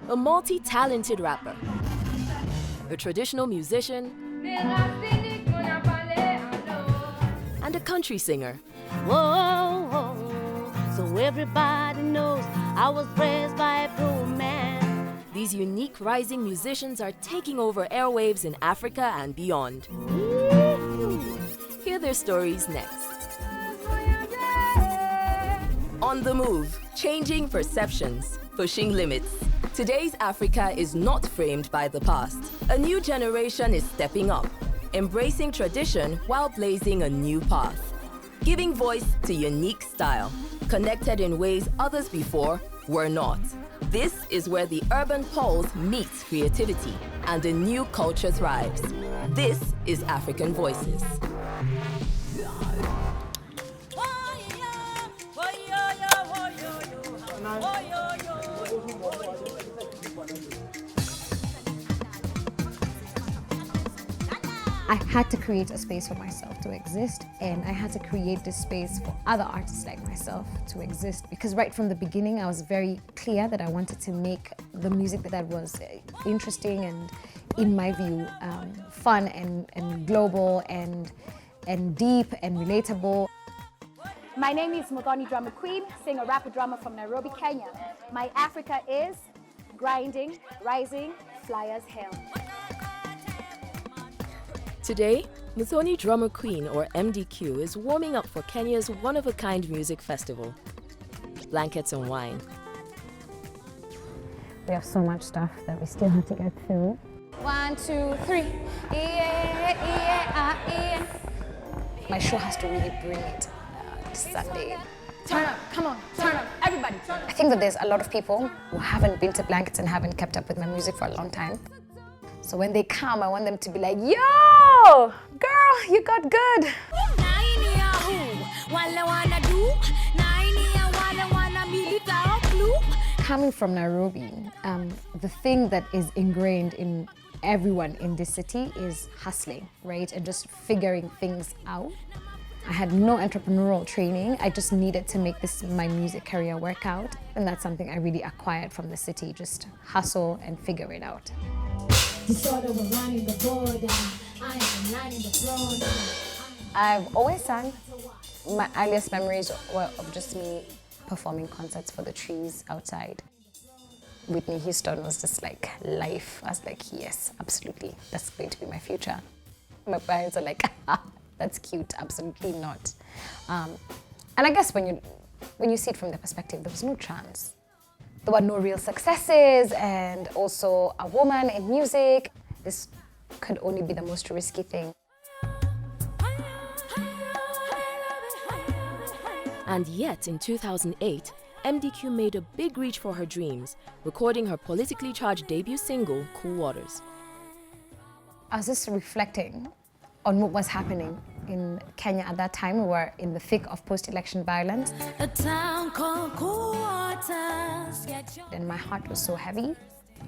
A multi-talented rapper, a traditional musician, and a country singer. Whoa, whoa, so everybody knows I was raised by a poor man. These unique rising musicians are taking over airwaves in Africa and beyond. Hear their stories next. On the move, changing perceptions, pushing limits. Today's Africa is not framed by the past. A new generation is stepping up, embracing tradition while blazing a new path. Giving voice to unique style, connected in ways others before were not. This is where the urban pulse meets creativity and a new culture thrives. This is African Voices. I had to create a space for myself to exist, and I had to create this space for other artists like myself to exist, because right from the beginning I was very clear that I wanted to make the music that was interesting and, in my view, fun and global and deep and relatable. My name is Muthoni Drummer Queen, singer, rapper, drummer from Nairobi, Kenya. My Africa is grinding, rising, fly as hell. Today, Muthoni Drummer Queen, or MDQ, is warming up for Kenya's one-of-a-kind music festival, Blankets and Wine. We have so much stuff that we still have to get through. 1, 2, 3. Yeah. My show has to really bring it this Sunday. Turn up, come on, turn up, everybody. I think that there's a lot of people who haven't been to Blankets and haven't kept up with my music for a long time. So when they come, I want them to be like, yo, girl, you got good. Coming from Nairobi, the thing that is ingrained in everyone in this city is hustling, right? And just figuring things out. I had no entrepreneurial training. I just needed to make my music career work out. And that's something I really acquired from the city, just hustle and figure it out. I've always sung. My earliest memories were of just me performing concerts for the trees outside. Whitney Houston was just like life. I was like, yes, absolutely, that's going to be my future. My parents are like, that's cute, absolutely not. And I guess when you see it from their perspective, there was no chance. There were no real successes, and also a woman in music. This could only be the most risky thing. And yet, in 2008, MDQ made a big reach for her dreams, recording her politically charged debut single, Cool Waters. I was just reflecting on what was happening in Kenya at that time. We were in the thick of post-election violence. A town called Cool Waters. And my heart was so heavy.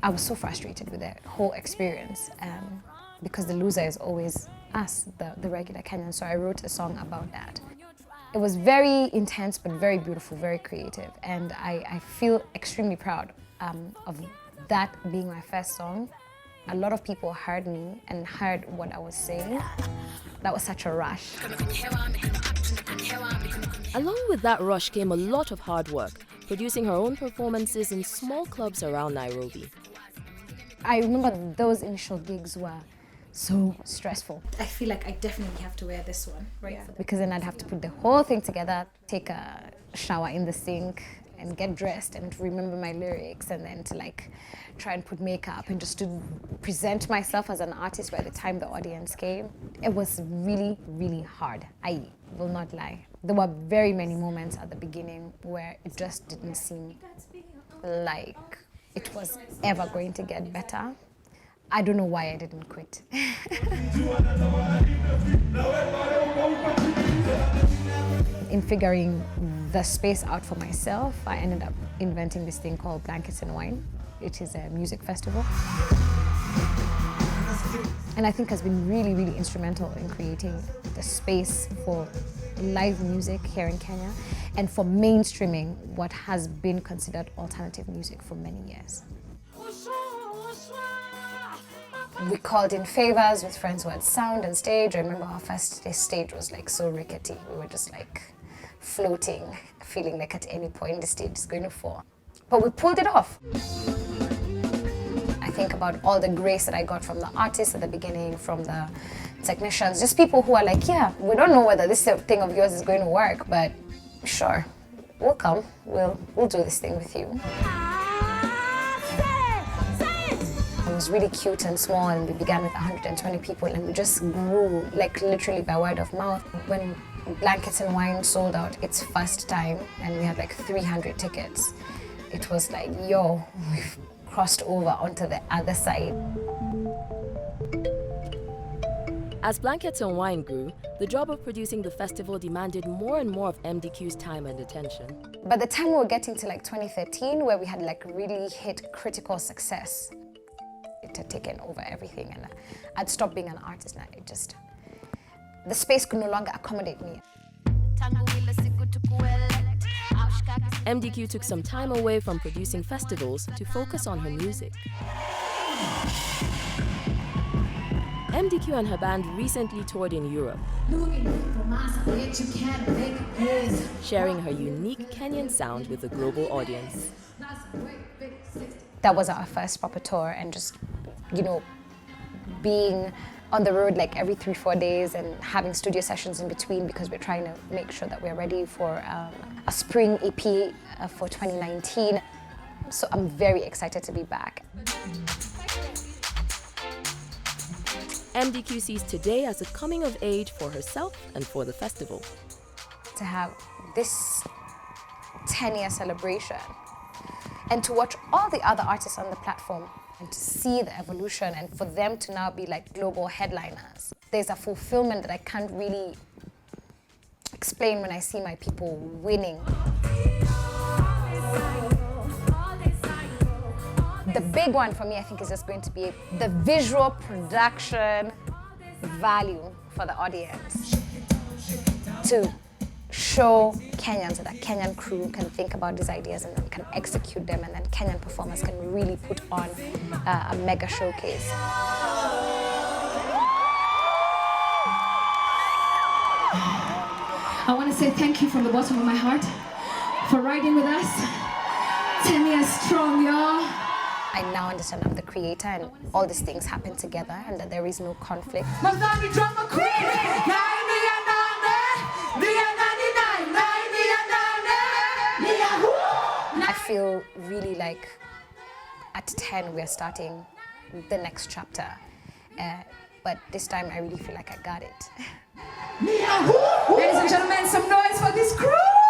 I was so frustrated with the whole experience because the loser is always us, the regular Kenyans. So I wrote a song about that. It was very intense, but very beautiful, very creative. And I feel extremely proud of that being my first song. A lot of people heard me and heard what I was saying. That was such a rush. Along with that rush came a lot of hard work, producing her own performances in small clubs around Nairobi. I remember those initial gigs were so stressful. I feel like I definitely have to wear this one, right? Yeah. Because then I'd have to put the whole thing together, take a shower in the sink, and get dressed and remember my lyrics, and then to like try and put makeup and just to present myself as an artist by the time the audience came. It was really, really hard. I will not lie. There were very many moments at the beginning where it just didn't seem like it was ever going to get better. I don't know why I didn't quit. In figuring the space out for myself, I ended up inventing this thing called Blankets and Wine. It is a music festival. And I think has been really, really instrumental in creating the space for live music here in Kenya and for mainstreaming what has been considered alternative music for many years. We called in favors with friends who had sound and stage. I remember our first stage was like so rickety. We were just like floating, feeling like at any point the stage is going to fall. But we pulled it off. I think about all the grace that I got from the artists at the beginning, from the technicians, just people who are like, yeah, we don't know whether this thing of yours is going to work, but sure, we'll come, we'll do this thing with you. It was really cute and small, and we began with 120 people, and we just grew like literally by word of mouth. When Blankets and Wine sold out its first time and we had like 300 tickets, it was like, yo, we've crossed over onto the other side. As Blankets and Wine grew, the job of producing the festival demanded more and more of MDQ's time and attention. By the time we were getting to like 2013, where we had like really hit critical success, it had taken over everything, and I'd stopped being an artist now. The space could no longer accommodate me. MDQ took some time away from producing festivals to focus on her music. MDQ and her band recently toured in Europe, sharing her unique Kenyan sound with a global audience. That was our first proper tour, and just, you know, being on the road like every 3-4 days and having studio sessions in between, because we're trying to make sure that we're ready for a spring EP for 2019. So I'm very excited to be back. MDQ sees today as a coming of age for herself and for the festival. To have this 10-year celebration and to watch all the other artists on the platform and to see the evolution and for them to now be like global headliners. There's a fulfillment that I can't really explain when I see my people winning. The big one for me, I think, is just going to be the visual production value for the audience. To show Kenyans that Kenyan crew can think about these ideas and then can execute them, and then Kenyan performers can really put on a mega showcase. I want to say thank you from the bottom of my heart for riding with us. 10 years strong, y'all. I now understand I'm the creator and all these things happen together and that there is no conflict. Muthoni Drummer Queen! I feel really like at 10 we're starting the next chapter. But this time I really feel like I got it. Ladies and gentlemen, some noise for this crew!